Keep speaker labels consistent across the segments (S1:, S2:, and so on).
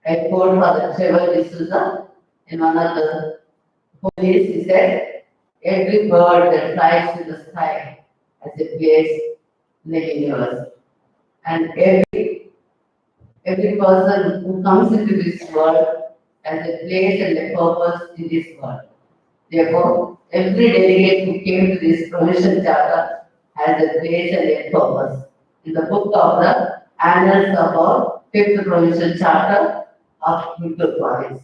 S1: I quote Father Trevor D'Souza in one of the holies. He said, "Every bird that flies in the sky has a place in the universe, and every person who comes into this world has a place and a purpose in this world. Therefore, every delegate who came to this provincial charter has a place and a purpose. In the book of the Annals of our fifth provincial charter of Guntur province.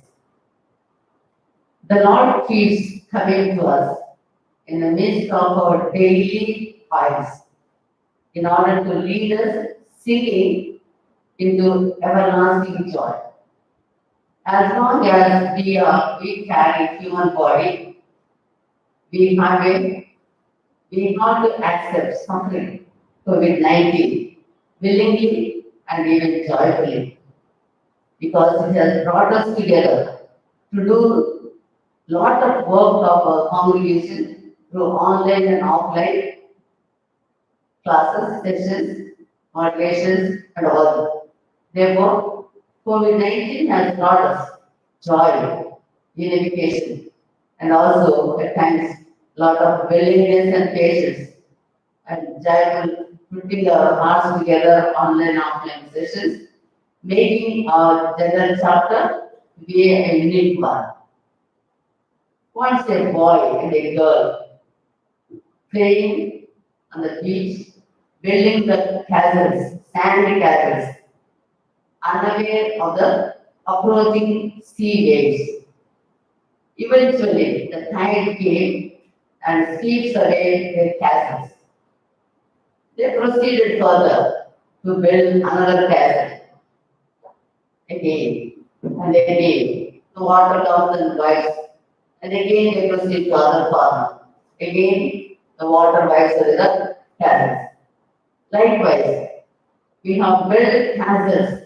S1: The Lord keeps coming to us in the midst of our daily lives in order to lead us singing into everlasting joy. As long as we carry human body, we have to accept suffering COVID-19 willingly and even joyfully because it has brought us together to do lot of work of our congregation through online and offline classes, sessions, moderations, and all. Therefore, COVID-19 has brought us joy, unification, and also at times lot of willingness and patience and joyful putting our hearts together online offline sessions, making our general chapter to be a unique one. Once a boy and a girl playing on the beach, building the castles, sandy castles, unaware of the approaching sea waves. Eventually, the tide came and sweeps away their castles. They proceeded further to build another castle. Again and again, the water comes and wipes, and again they proceed to other corner. Again, the water wipes away the castles. Likewise, we have built castles,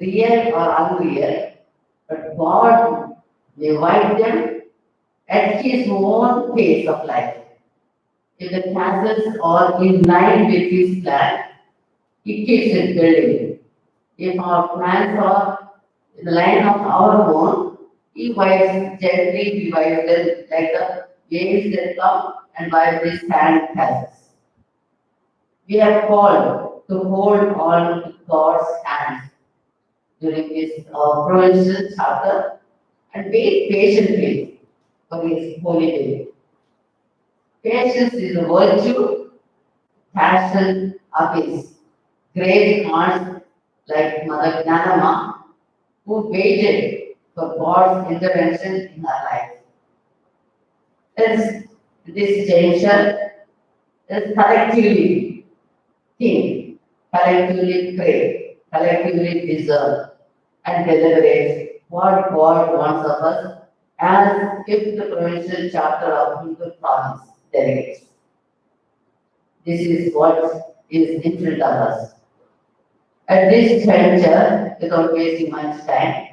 S1: real or unreal, but God may wipe them at His own pace of life. If the castles are in line with His plan, He keeps it building. If our plans are in the line of our own, He wipes gently, He wipes them like the waves that come and wipe His sand castles. We are called to hold on to God's hands during this provincial chapter and wait patiently for His holy day. Patience is a virtue, passion of His great hearts like Mother Gnanavani, who waited for God's intervention in her life. This juncture, let's collectively think, collectively pray, collectively discern, and deliberate what God wants of us as if the provincial chapter of Hindu province delegates. This is what is in front of us. At this juncture, without wasting much time,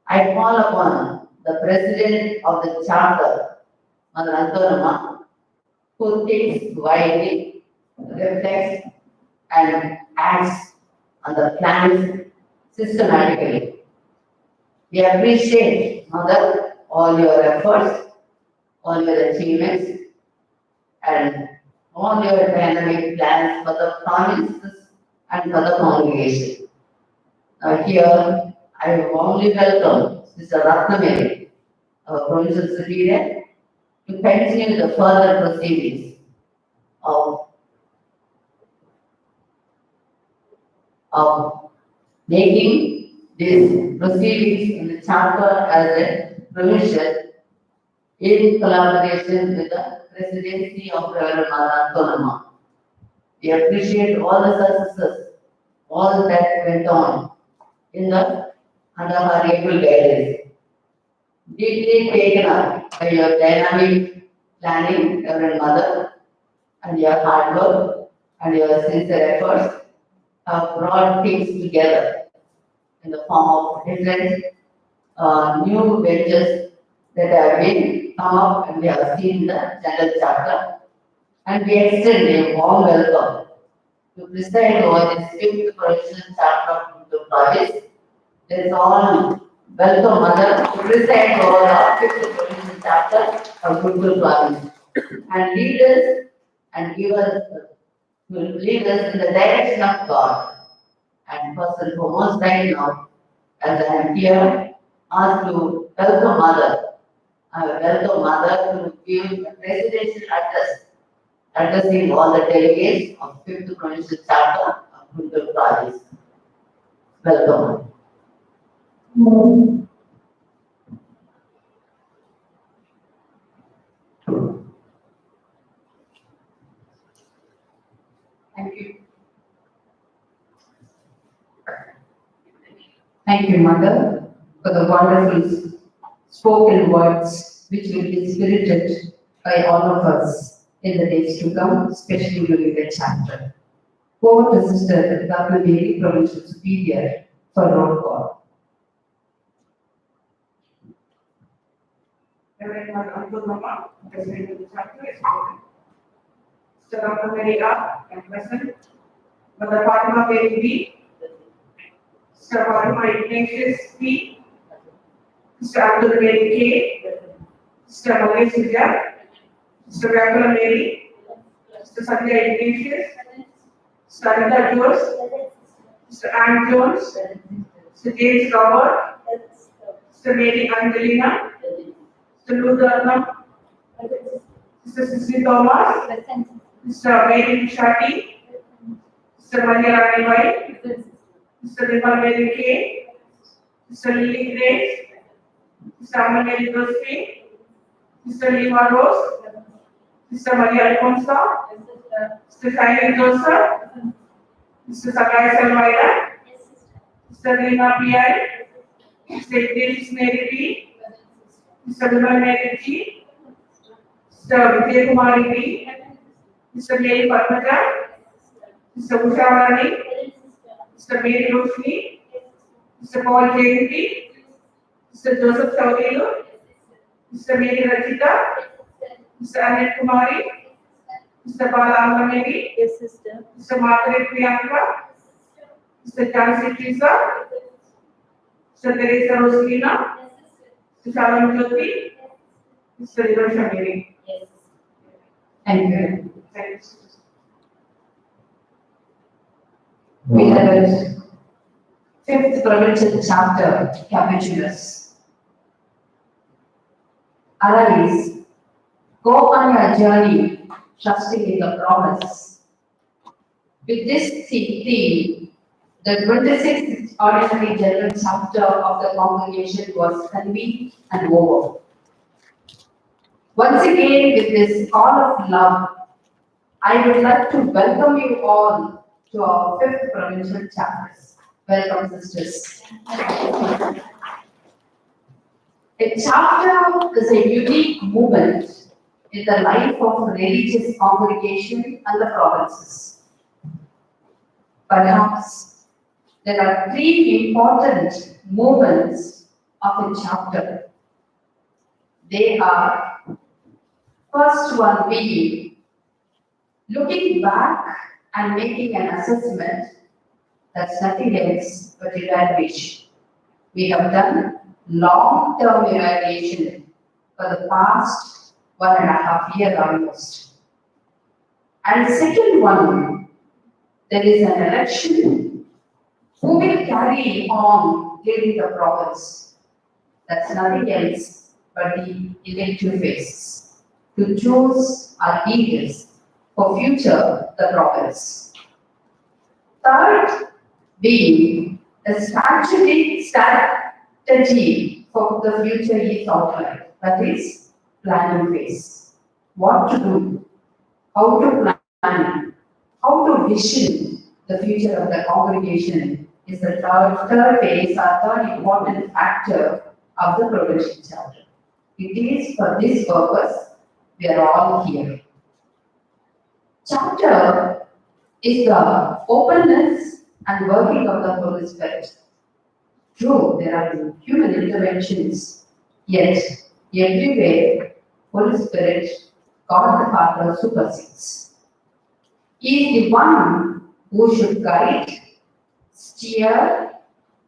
S1: I call upon the president of the chapter, Mother Antonama, who thinks widely, reflects, and acts on the plans systematically. We appreciate, Mother, all your efforts, all your achievements, and all your dynamic plans for the provinces and for the congregation. Now here, I warmly welcome Sister Ratnameli, our provincial superior, to continue the further proceedings of making these proceedings in the chapter as a provincial in collaboration with the presidency of Reverend Mother Antonama. We appreciate all the successes, all that went on under her able guidance. Deeply taken up by your dynamic planning, Reverend Mother, and your hard work and your sincere efforts have brought things together in the form of different new ventures that have been come up and we have seen in the general chapter. And we extend a warm welcome to preside over this fifth provincial chapter of the province, Let's all welcome Mother to present over our fifth provision chapter of Gurukul Province and lead us in the direction of God. And first and foremost, right now, as I am here, asked to welcome Mother. I welcome Mother to give a presidential address, addressing all the delegates of fifth provincial chapter of Gurukul Province. Welcome.
S2: Thank you. Thank you, Mother, for the wonderful spoken words which will be spirited by all of us in the days to come, especially during the chapter. Over to Sister Gnanavani, Provincial Superior, for roll call.
S3: Reverend Mother Uncle Mama, President of the chapter, is present. Sister Dr. Mary R. and present. Mother Fatima Mary B. Sister Fatima Ignatius P. Sister Abdul Mary K. Sister Malay Sujat. Sister Vakula Mary. Sister Sanjay Ignatius. Sister Anita Jones. Sister Anne Jones. Sister James Robert. Sister Mary Angelina. Sister Ludarnam. Sister Cecily Thomas. Sister Mary Shati. Sister Maria Rani White. Sister Nima Mary K. Sister Lily Grace. Sister Amma Mary Josephine. Sister Lima Rose. Sister Maria Alfonso. Sister Shiny Joseph. Sister Sakai Selvaira. Sister Rina P.I. Sister Ignatius Mary B. Sister Vimal Mary G. Sister Vijay Kumari B. Sister Mary Padmaja. Sister Usha Rani. Sister Mary Roshni. Sister Paul Jayanti. Sister Joseph Chaudhary. Sister Mary Rachita. Sister Annette Kumari. Sister Bala Mary.
S4: Yes, sister.
S3: Sister Margaret Priyanka. Sister Jansi Teresa. Sister Teresa Rosalina. Sister Shalom Jyoti. Sister Hirosha Mary.
S4: Yes.
S2: Thank you.
S3: Thanks.
S2: Beloved, fifth provincial chapter, Capitulus. Arise, go on your journey, trusting in the promise. With this theme, the 26th Ordinary General Chapter of the congregation was convened and over. Once again, with this call of love, I would like to welcome you all to our fifth provincial chapters. Welcome, sisters. A chapter is a unique moment in the life of religious congregation and the provinces. Perhaps there are three important moments of a chapter. They are, first one being looking back and making an assessment. That's nothing else but evaluation. We have done long-term evaluation for the past 1.5 years almost. And second one, there is an election. Who will carry on leading the province? That's nothing else but the elective phase to choose our leaders for future the province. Third, being a strategy for the future is outlined. That is planning phase. What to do, how to plan, how to vision the future of the congregation is the third phase or third important factor of the provincial chapter. It is for this purpose we are all here. Chapter is the openness and working of the Holy Spirit. True, there are human interventions, yet everywhere Holy Spirit, God the Father supersedes. He is the one who should guide, steer,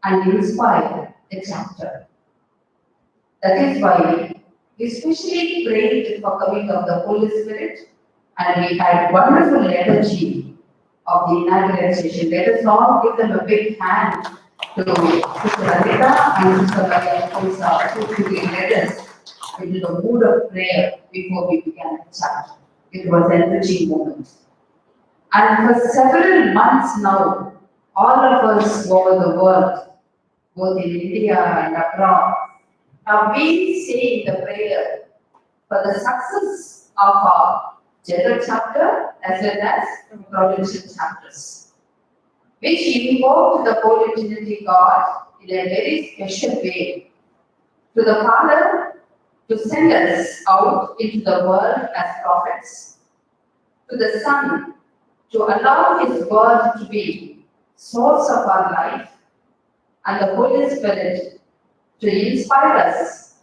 S2: and inspire the chapter. That is why we especially prayed for coming of the Holy Spirit, and we had wonderful liturgy of the inaugural session. Let us all give them a big hand to Sister Anita and Sister Maria Kosa, who led us into the mood of prayer before we began the chapter. It was an enriching moment. And for several months now, all of us over the world, both in India and abroad, have been saying the prayer for the success of our general chapter as well as provincial chapters, which invoke the Holy Trinity God in a very special way. To the Father to send us out into the world as prophets, to the Son to allow His word to be source of our life, and the Holy Spirit to inspire us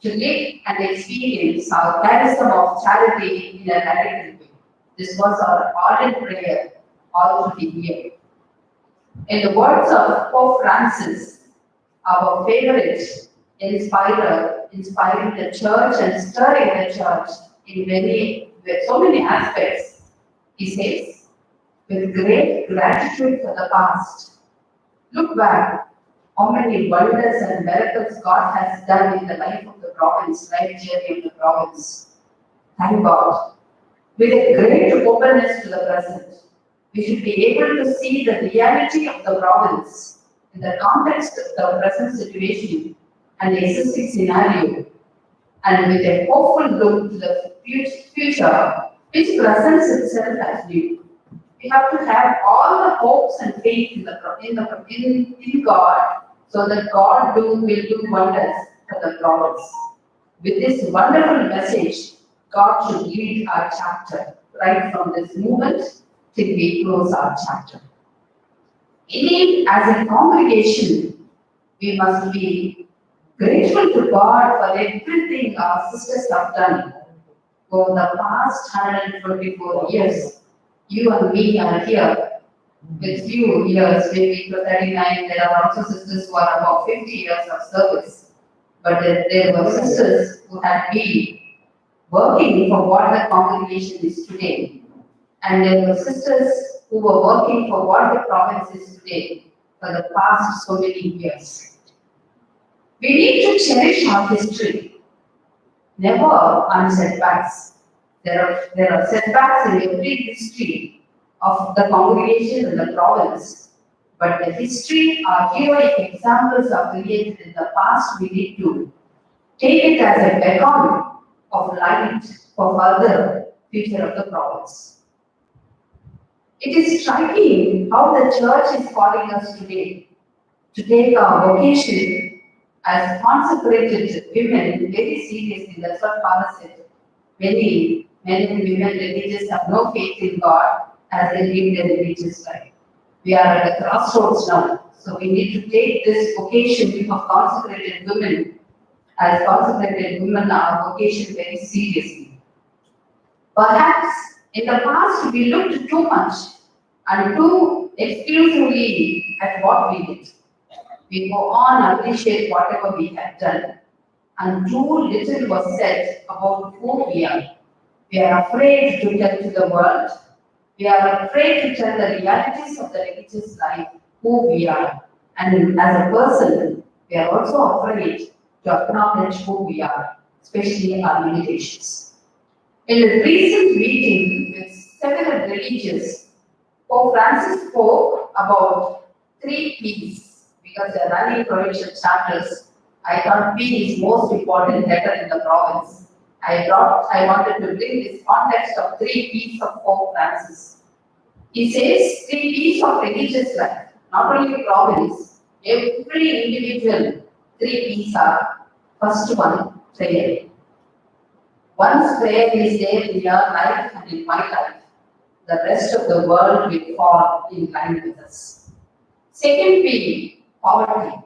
S2: to live and experience our charism of charity in a radical way. This was our ardent prayer all through the year. In the words of Pope Francis, our favorite inspiring the church and stirring the church with so many aspects, he says, with great gratitude for the past, look back how many wonders and miracles God has done in the life of the province, life journey of the province. Thank God. With a great openness to the present, we should be able to see the reality of the province in the context of the present situation and the existing scenario, and with a hopeful look to the future, which presents itself as new. We have to have all the hopes and faith in God, so that God will do wonders for the province. With this wonderful message, God should lead our chapter right from this moment till we close our chapter. Indeed, as a congregation, we must be grateful to God for everything our sisters have done over the past 124 years. You and me are here with few years, maybe for 39. There are also sisters who are about 50 years of service. But there were sisters who had been working for what the congregation is today. And there were sisters who were working for what the province is today for the past so many years. We need to cherish our history, never on setbacks. There are setbacks in every history of the congregation and the province, but the history, our heroic examples are created in the past. We need to take it as a beacon of light for further future of the province. It is striking how the church is calling us today to take our vocation as consecrated women very seriously. That's what Father said. Many men and women religious have no faith in God as they live their religious life. We are at a crossroads now, so we need to take this vocation of consecrated women as consecrated women, our vocation very seriously. Perhaps in the past we looked too much and too exclusively at what we did. We go on and appreciate whatever we have done, and too little was said about who we are. We are afraid to tell to the world. We are afraid to tell the realities of the religious life, who we are. And as a person, we are also afraid to acknowledge who we are, especially our limitations. In a recent meeting with several religious, Pope Francis spoke about 3 P's, because they are running provincial chapters. I thought P is most important letter in the province. I wanted to bring this context of 3 P's of Pope Francis. He says 3 P's of religious life, not only province, every individual 3 P's are: first one, prayer. Once prayer is there in your life and in my life, the rest of the world will fall in line with us. Second P, poverty.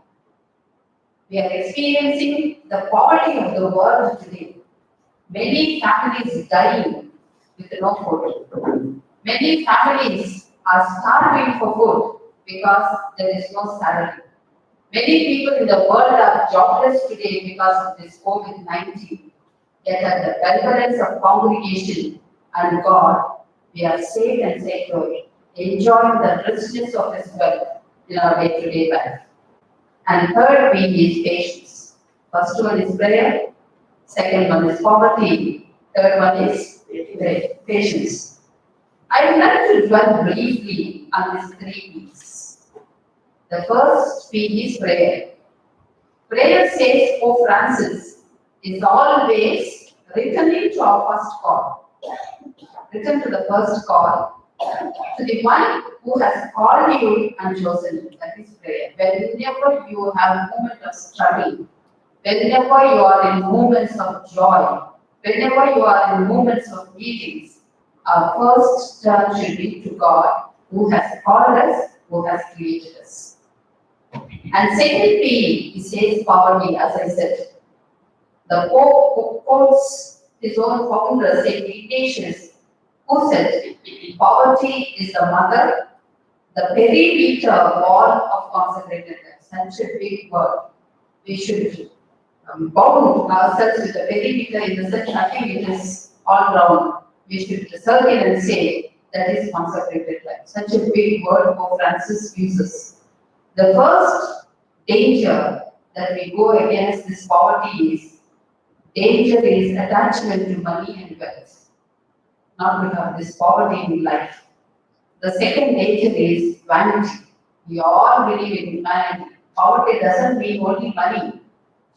S2: We are experiencing the poverty of the world today. Many families dying with no food. Many families are starving for food because there is no salary. Many people in the world are jobless today because of this COVID-19. Yet at the benevolence of congregation and God, we are safe and secure, enjoying the richness of His wealth in our day-to-day life. And third P is patience. First one is prayer, second one is poverty, third one is patience. I would like to dwell briefly on these three P's. The first P is prayer. Prayer, says Pope Francis, is always returning to our first call. Return to the first call, to the one who has called you and chosen you. That is prayer. Whenever you have moment of struggle, whenever you are in moments of joy, whenever you are in moments of meetings, our first turn should be to God, who has called us, who has created us. And second P, he says poverty, as I said. The Pope quotes his own founder, Saint Ignatius, who said, poverty is the mother, the perimeter wall of consecrated life. Such a big word. We should bound ourselves with the perimeter in the sense nothing it is all round. We should circle and say that is consecrated life. Such a big word Pope Francis uses. The first danger that we go against this poverty is danger is attachment to money and wealth. Not to have this poverty in life. The second danger is vanity. We all believe in vanity. Poverty doesn't mean only money.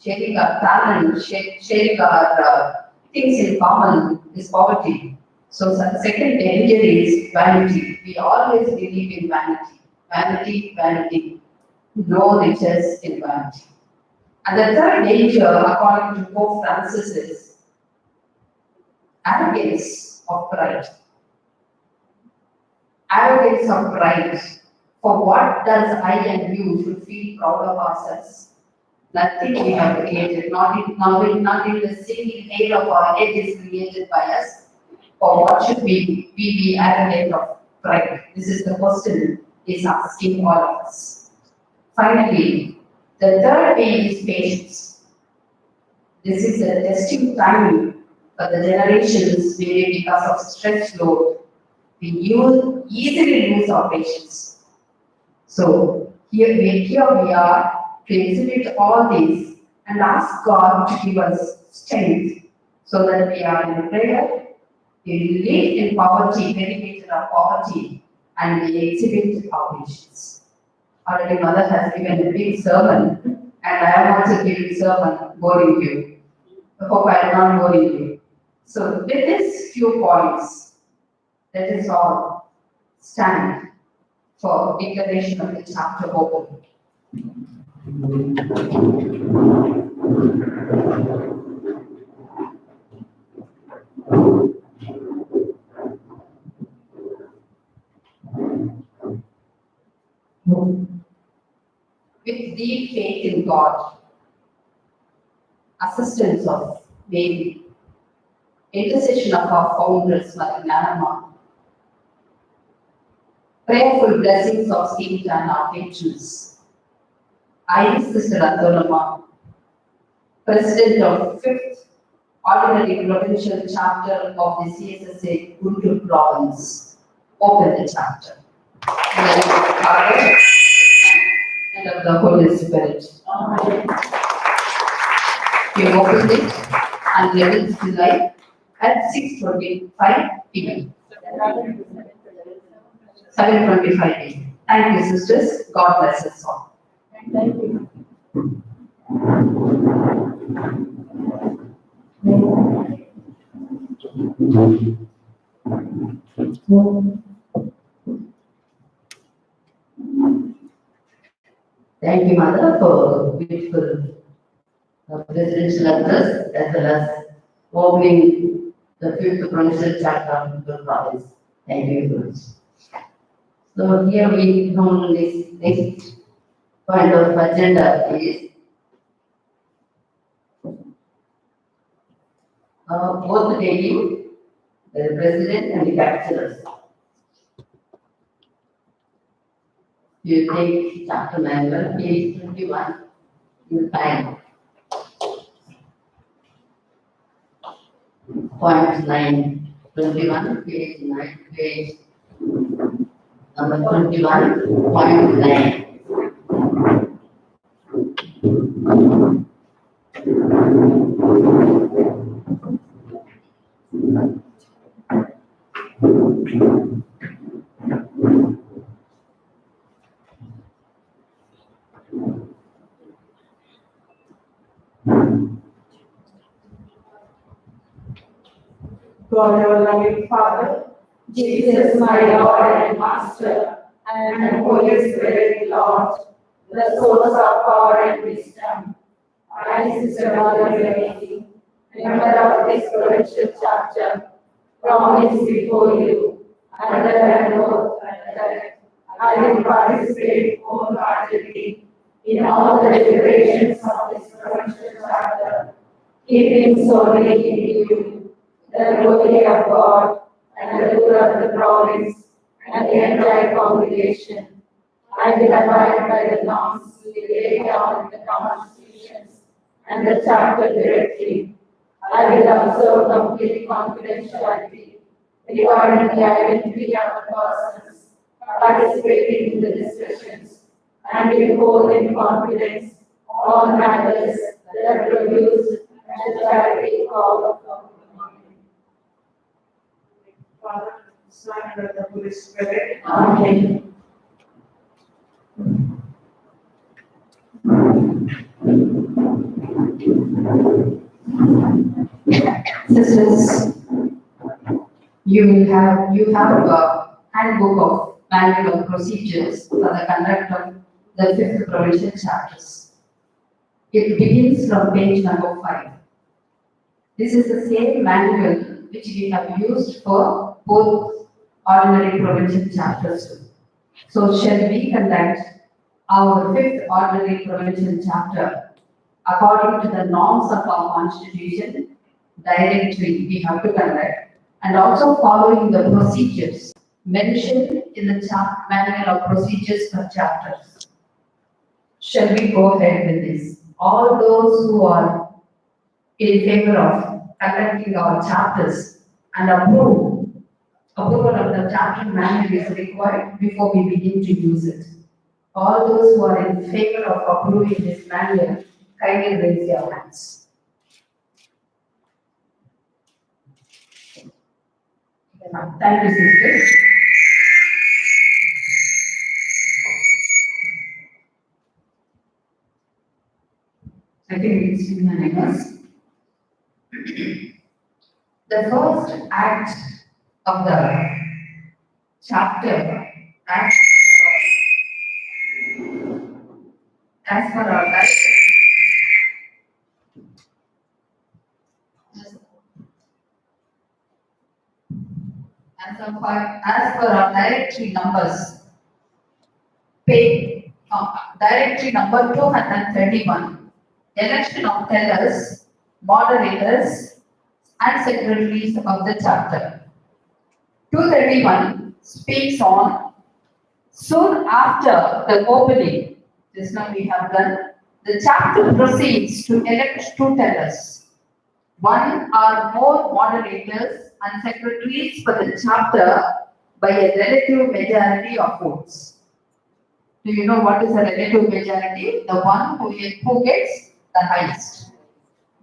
S2: Sharing our talent, sharing our things in common is poverty. So the second danger is vanity. We always believe in vanity. Vanity, vanity. No riches in vanity. And the third danger, according to Pope Francis, is arrogance of pride. Arrogance of pride. For what does I and you should feel proud of ourselves? Nothing we have created, not in the single hair of our head is created by us. For what should we be arrogant of pride? This is the question is asking all of us. Finally, the third P is patience. This is a testing time for the generations maybe because of stress load. We easily lose our patience. So here we are to exhibit all these and ask God to give us strength so that we are in prayer, we live in poverty, dedicated our poverty, and we exhibit our patience. Already Mother has given a big sermon, and I am also giving sermon, boring you. I hope I am not boring you. So with these few points, that is all stand for declaration of the chapter open. With deep faith in God, assistance of Mary, intercession of our founders, Mother Gnanavani, prayerful blessings of Saint and our patrons, I, Sister Antonama, President of 5th Ordinary Provincial Chapter of the CSSA Guntur Province, open the chapter. In the name of the Father, and of the Son, and of the Holy Spirit. Amen. We opened it on 11th July at 6:25 p.m. 7:25 p.m. Thank you, sisters. God bless us all. Thank you. Thank you, Mother, for beautiful presidential address as well as opening the 5th provincial chapter of the province. Thank you very much. So here we come on this next point of agenda is both naming the president and the capturers.
S1: You take chapter manual, page 21, you find point 9, 21, page 9, page number 21.9.
S3: God, our loving Father,
S2: Jesus, my Lord and Master, and Holy Spirit, Lord, the source of power and wisdom. I, Sister Mother Mary, member of this provincial chapter, promise before you, under an oath that I will participate wholeheartedly in all the deliberations of this provincial chapter, keeping solely in you the glory of God and the good of the province and the entire congregation. I will abide by the norms we lay down in the constitutions and the chapter directory. I will observe complete confidentiality regarding the identity of the persons participating in the discussions and will hold in confidence all matters that produce and shall be called upon.
S3: Father, Son, and the Holy Spirit.
S2: Amen. Sisters, you have a handbook of manual of procedures for the conduct of the fifth provincial chapters. It begins from page number 5. This is the same manual which we have used for both ordinary provincial chapters. So shall we conduct our fifth ordinary provincial chapter according to the norms of our constitution, directory we have to conduct, and also following the procedures mentioned in the manual of procedures for chapters. Shall we go ahead with this? All those who are in favor of conducting our chapters and approval of the chapter manual is required before we begin to use it. All those who are in favor of approving this manual, kindly raise your hands. Thank you, sisters. I think it's unanimous. The first act of the chapter, as per our as per our directory numbers, directory number 231, election of tellers, moderators, and secretaries of the chapter. 231 speaks on soon after the opening. This one we have done. The chapter proceeds to elect 2 tellers. 1 or more moderators and secretaries for the chapter by a relative majority of votes. Do you know what is a relative majority? The one who gets the highest.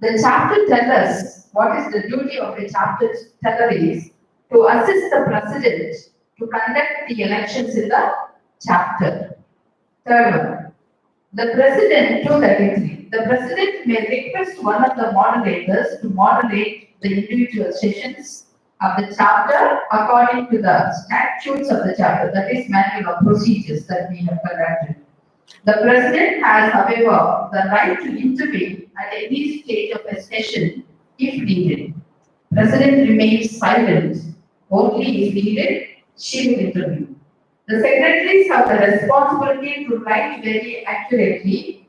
S2: The chapter tellers, what is the duty of the chapter teller is to assist the president to conduct the elections in the chapter. Third one, the president, 233. The president may request one of the moderators to moderate the individual sessions of the chapter according to the statutes of the chapter, that is manual of procedures that we have conducted. The president has, however, the right to intervene at any stage of a session if needed. President remains silent only if needed, she will intervene. The secretaries have the responsibility to write very accurately.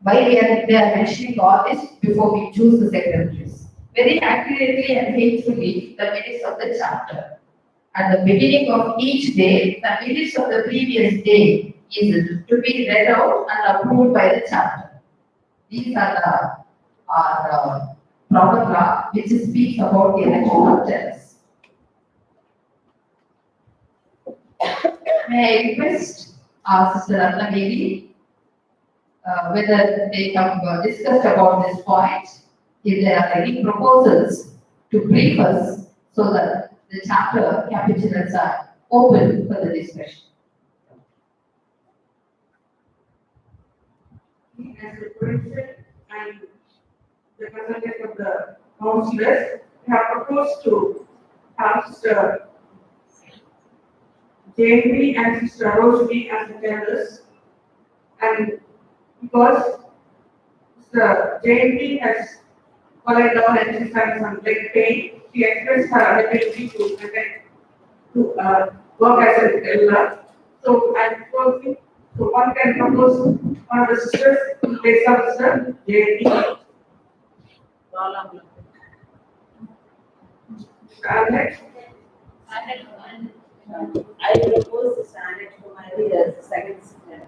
S2: Why they are mentioning all this before we choose the secretaries. Very accurately and faithfully the minutes of the chapter. At the beginning of each day, the minutes of the previous day is to be read out and approved by the chapter. These are the proper law which speaks about the election of judges. May I request Sister Gnanavani whether they have discussed about this point, if there are any proposals to brief us so that the chapter capitulates are open for the discussion.
S3: As the president and the representative of the councillors have proposed to have Sister Jamie and Sister Rosalie as the judges. And because Sister Jamie has fallen down and she's having some leg pain, she expressed her ability to attend to work as a elder. So I'm proposing, so one can propose one of the sisters in place of Sister Jamie. Alex,
S4: I propose this Annette Kumari as the second sister.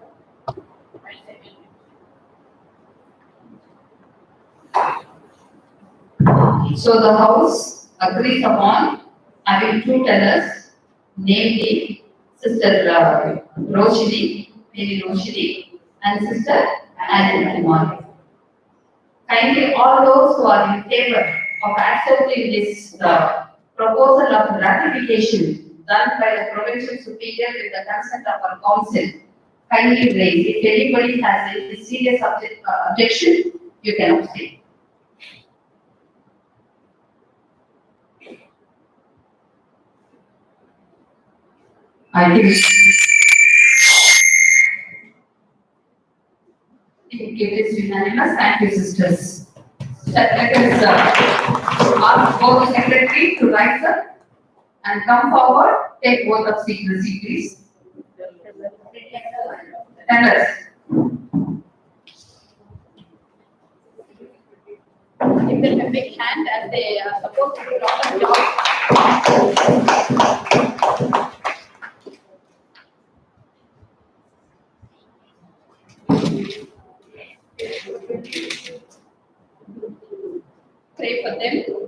S2: So the House agrees upon having two tellers, namely Sister Roshni, Mary Roshni, and Sister Gnanavani. Kindly, all those who are in favor of accepting this proposal of ratification done by the provincial superior with the consent of our council, kindly raise. If anybody has any serious objection, you can abstain. I think it is unanimous. Thank you, sisters. Let us ask both the secretary to rise up and come forward. Take oath of secrecy, please. Tellers.
S4: Give them a big hand as they are supposed to do a lot of jobs. Pray for them.